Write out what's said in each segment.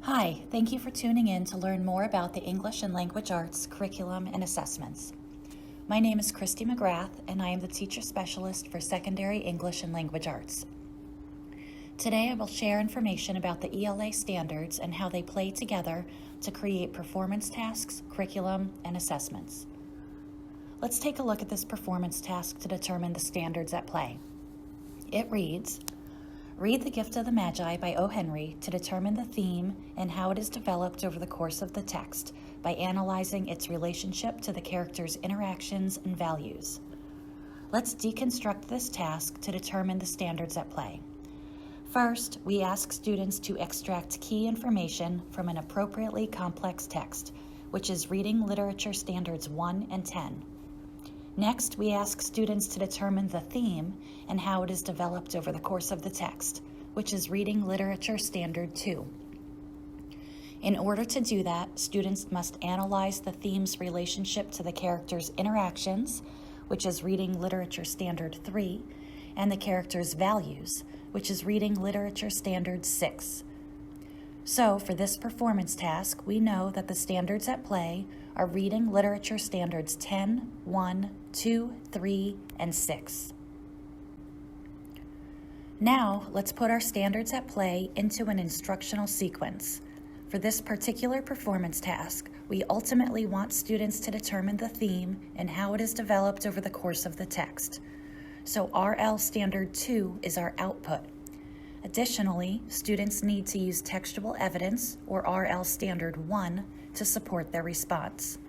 Hi, thank you for tuning in to learn more about the English and Language Arts curriculum and assessments. My name is Christy McGrath, and I am the Teacher Specialist for Secondary English and Language Arts. Today I will share information about the ELA Standards and how they play together to create performance tasks, curriculum, and assessments. Let's take a look at this performance task to determine the standards at play. It reads, read The Gift of the Magi by O. Henry to determine the theme and how it is developed over the course of the text by analyzing its relationship to the characters' interactions and values. Let's deconstruct this task to determine the standards at play. First, we ask students to extract key information from an appropriately complex text, which is Reading Literature Standards 1 and 10. Next, we ask students to determine the theme and how it is developed over the course of the text, which is Reading Literature Standard 2. In order to do that, students must analyze the theme's relationship to the characters' interactions, which is Reading Literature Standard 3, and the characters' values, which is Reading Literature Standard 6. So, for this performance task, we know that the standards at play are Reading Literature Standards 10, 1, 2, 3, and 6. Now, let's put our standards at play into an instructional sequence. For this particular performance task, we ultimately want students to determine the theme and how it is developed over the course of the text. So RL Standard 2 is our output. Additionally, students need to use textual evidence, or RL Standard 1, to support their response.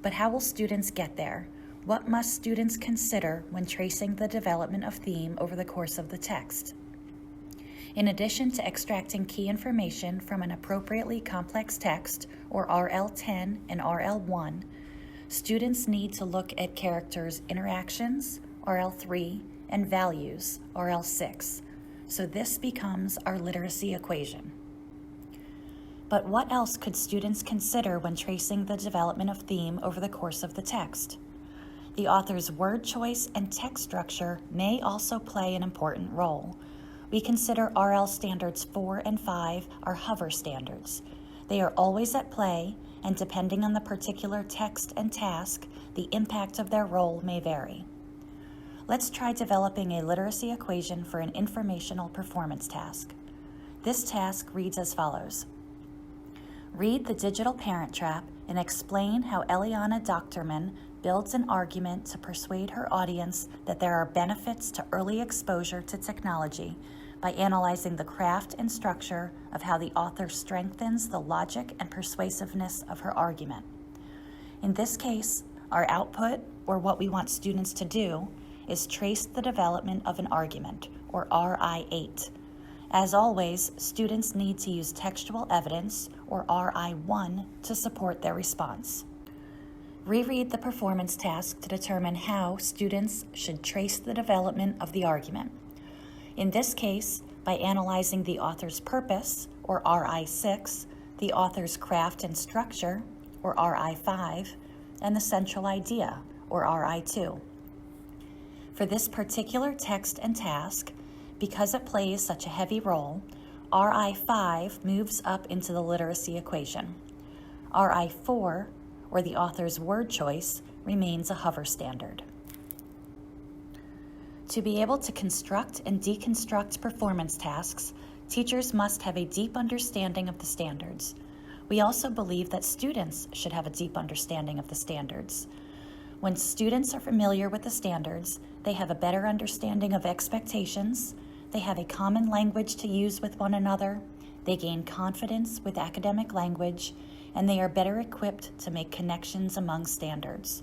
But how will students get there? What must students consider when tracing the development of theme over the course of the text? In addition to extracting key information from an appropriately complex text, or RL10 and RL1, students need to look at characters' interactions, RL3, and values, RL6. So this becomes our literacy equation. But what else could students consider when tracing the development of theme over the course of the text? The author's word choice and text structure may also play an important role. We consider RL Standards 4 and 5 are hover standards. They are always at play, and depending on the particular text and task, the impact of their role may vary. Let's try developing a literacy equation for an informational performance task. This task reads as follows. Read The Digital Parent Trap and explain how Eliana Doctorman builds an argument to persuade her audience that there are benefits to early exposure to technology by analyzing the craft and structure of how the author strengthens the logic and persuasiveness of her argument. In this case, our output, or what we want students to do, is trace the development of an argument, or RI8. As always, students need to use textual evidence, or RI1, to support their response. Reread the performance task to determine how students should trace the development of the argument. In this case, by analyzing the author's purpose, or RI6, the author's craft and structure, or RI5, and the central idea, or RI2. For this particular text and task, because it plays such a heavy role, RI5 moves up into the literacy equation. RI4, or the author's word choice, remains a hover standard. To be able to construct and deconstruct performance tasks, teachers must have a deep understanding of the standards. We also believe that students should have a deep understanding of the standards. When students are familiar with the standards, they have a better understanding of expectations, they have a common language to use with one another, they gain confidence with academic language, and they are better equipped to make connections among standards.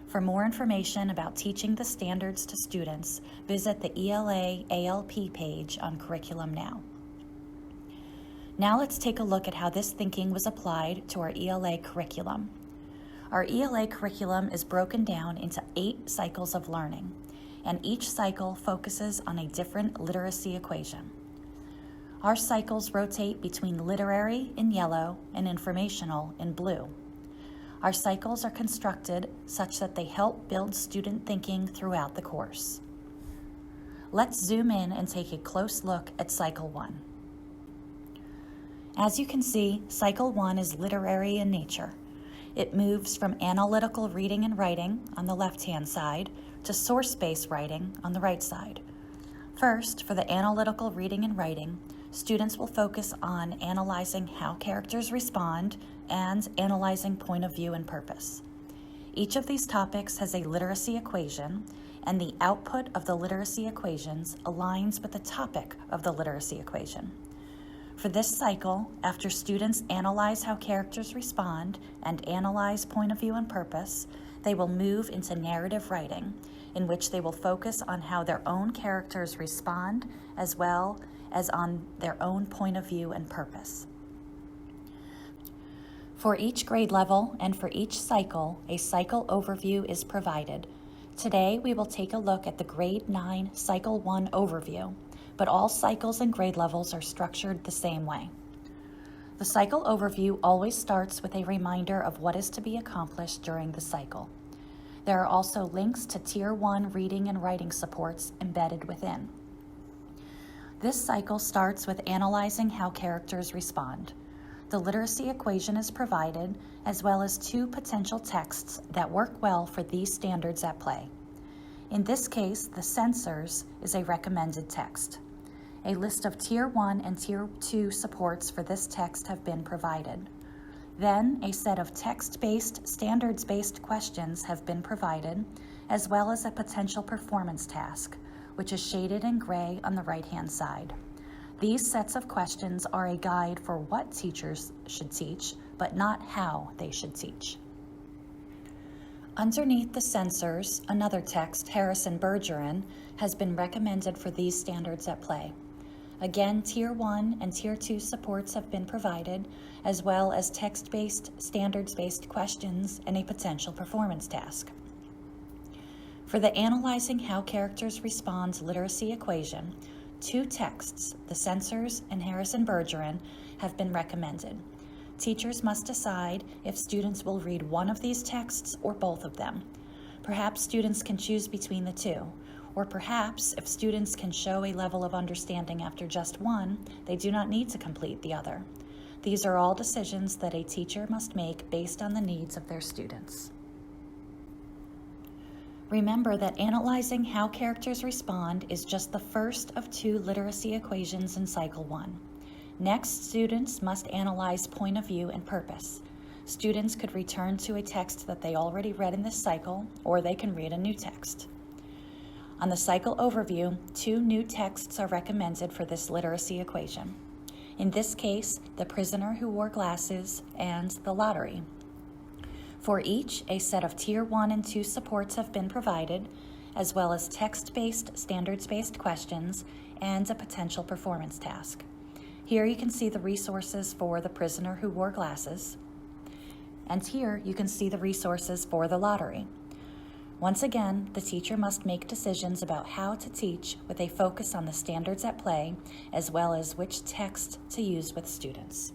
For more information about teaching the standards to students, visit the ELA ALP page on Curriculum Now. Now let's take a look at how this thinking was applied to our ELA curriculum. Our ELA curriculum is broken down into 8 cycles of learning, and each cycle focuses on a different literacy equation. Our cycles rotate between literary in yellow and informational in blue. Our cycles are constructed such that they help build student thinking throughout the course. Let's zoom in and take a close look at Cycle 1. As you can see, Cycle 1 is literary in nature. It moves from analytical reading and writing on the left-hand side to source-based writing on the right side. First, for the analytical reading and writing, students will focus on analyzing how characters respond and analyzing point of view and purpose. Each of these topics has a literacy equation, and the output of the literacy equations aligns with the topic of the literacy equation. For this cycle, after students analyze how characters respond and analyze point of view and purpose, they will move into narrative writing, in which they will focus on how their own characters respond as well as on their own point of view and purpose. For each grade level and for each cycle, a cycle overview is provided. Today, we will take a look at the Grade 9 Cycle 1 overview, but all cycles and grade levels are structured the same way. The cycle overview always starts with a reminder of what is to be accomplished during the cycle. There are also links to Tier 1 reading and writing supports embedded within. This cycle starts with analyzing how characters respond. The literacy equation is provided, as well as 2 potential texts that work well for these standards at play. In this case, the Censors is a recommended text. A list of Tier 1 and Tier 2 supports for this text have been provided. Then, a set of text-based, standards-based questions have been provided, as well as a potential performance task, which is shaded in gray on the right-hand side. These sets of questions are a guide for what teachers should teach, but not how they should teach. Underneath the Censors, another text, Harrison Bergeron, has been recommended for these standards at play. Again, Tier 1 and Tier 2 supports have been provided, as well as text-based, standards-based questions and a potential performance task. For the Analyzing How Characters Respond literacy equation, 2 texts, the Censors and Harrison Bergeron, have been recommended. Teachers must decide if students will read one of these texts or both of them. Perhaps students can choose between the 2. Or perhaps, if students can show a level of understanding after just one, they do not need to complete the other. These are all decisions that a teacher must make based on the needs of their students. Remember that analyzing how characters respond is just the first of 2 literacy equations in Cycle 1. Next, students must analyze point of view and purpose. Students could return to a text that they already read in this cycle, or they can read a new text. On the cycle overview, 2 new texts are recommended for this literacy equation. In this case, The Prisoner Who Wore Glasses and The Lottery. For each, a set of Tier 1 and 2 supports have been provided, as well as text-based, standards-based questions and a potential performance task. Here you can see the resources for The Prisoner Who Wore Glasses, and here you can see the resources for The Lottery. Once again, the teacher must make decisions about how to teach with a focus on the standards at play, as well as which text to use with students.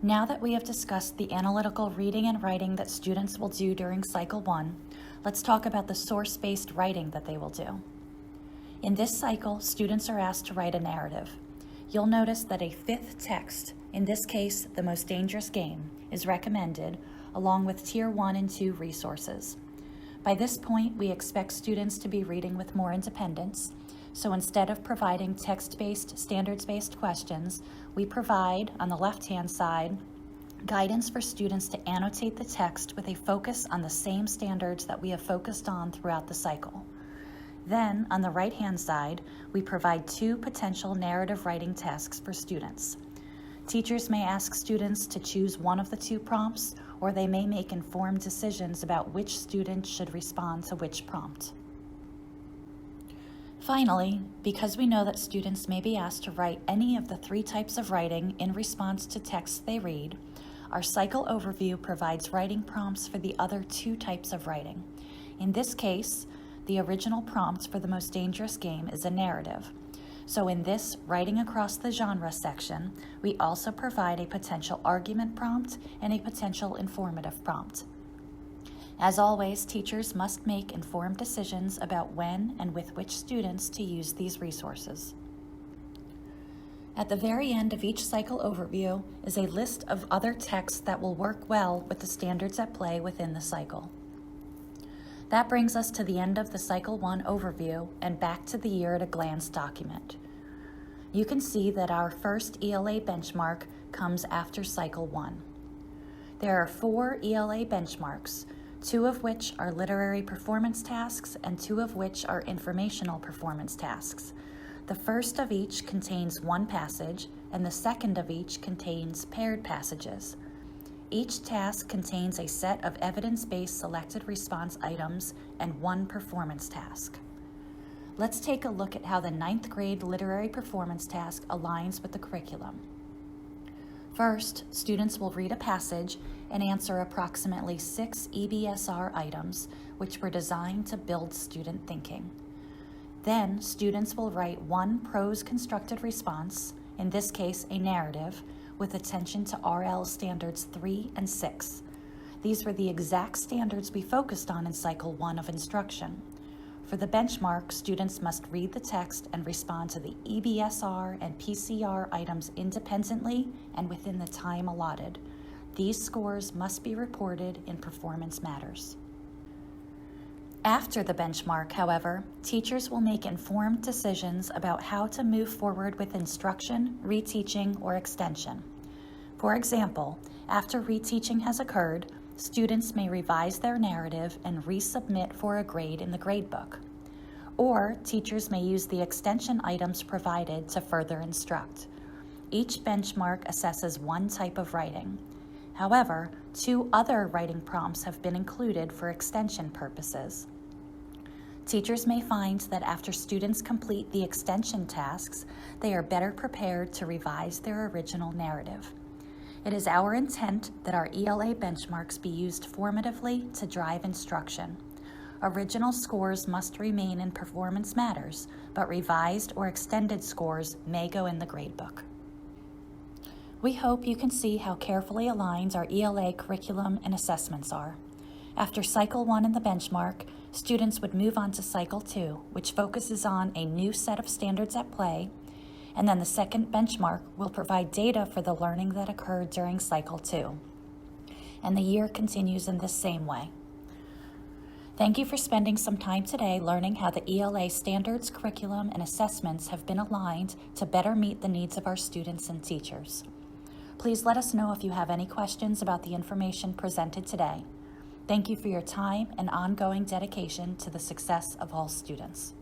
Now that we have discussed the analytical reading and writing that students will do during Cycle 1, let's talk about the source-based writing that they will do. In this cycle, students are asked to write a narrative. You'll notice that a 5th text, in this case, The Most Dangerous Game, is recommended, along with Tier 1 and 2 resources. By this point, we expect students to be reading with more independence, so instead of providing text-based, standards-based questions, we provide, on the left-hand side, guidance for students to annotate the text with a focus on the same standards that we have focused on throughout the cycle. Then, on the right-hand side, we provide 2 potential narrative writing tasks for students. Teachers may ask students to choose one of the 2 prompts, or they may make informed decisions about which student should respond to which prompt. Finally, because we know that students may be asked to write any of the 3 types of writing in response to texts they read, our cycle overview provides writing prompts for the other 2 types of writing. In this case, the original prompt for The Most Dangerous Game is a narrative. So in this Writing Across the Genre section, we also provide a potential argument prompt and a potential informative prompt. As always, teachers must make informed decisions about when and with which students to use these resources. At the very end of each cycle overview is a list of other texts that will work well with the standards at play within the cycle. That brings us to the end of the Cycle 1 overview and back to the year at a glance document. You can see that our first ELA benchmark comes after Cycle 1. There are 4 ELA benchmarks, 2 of which are literary performance tasks and 2 of which are informational performance tasks. The first of each contains 1 passage, and the second of each contains paired passages. Each task contains a set of evidence-based selected response items and 1 performance task. Let's take a look at how the 9th grade literary performance task aligns with the curriculum. First, students will read a passage and answer approximately 6 EBSR items, which were designed to build student thinking. Then, students will write 1 prose constructed response, in this case a narrative, with attention to ELA Standards 3 and 6. These were the exact standards we focused on in Cycle 1 of instruction. For the benchmark, students must read the text and respond to the EBSR and PCR items independently and within the time allotted. These scores must be reported in Performance Matters. After the benchmark, however, teachers will make informed decisions about how to move forward with instruction, reteaching, or extension. For example, after reteaching has occurred, students may revise their narrative and resubmit for a grade in the gradebook. Or teachers may use the extension items provided to further instruct. Each benchmark assesses 1 type of writing. However, 2 other writing prompts have been included for extension purposes. Teachers may find that after students complete the extension tasks, they are better prepared to revise their original narrative. It is our intent that our ELA benchmarks be used formatively to drive instruction. Original scores must remain in Performance Matters, but revised or extended scores may go in the gradebook. We hope you can see how carefully aligned our ELA curriculum and assessments are. After Cycle 1 in the benchmark, students would move on to Cycle 2, which focuses on a new set of standards at play, and then the second benchmark will provide data for the learning that occurred during Cycle 2. And the year continues in the same way. Thank you for spending some time today learning how the ELA standards, curriculum, and assessments have been aligned to better meet the needs of our students and teachers. Please let us know if you have any questions about the information presented today. Thank you for your time and ongoing dedication to the success of all students.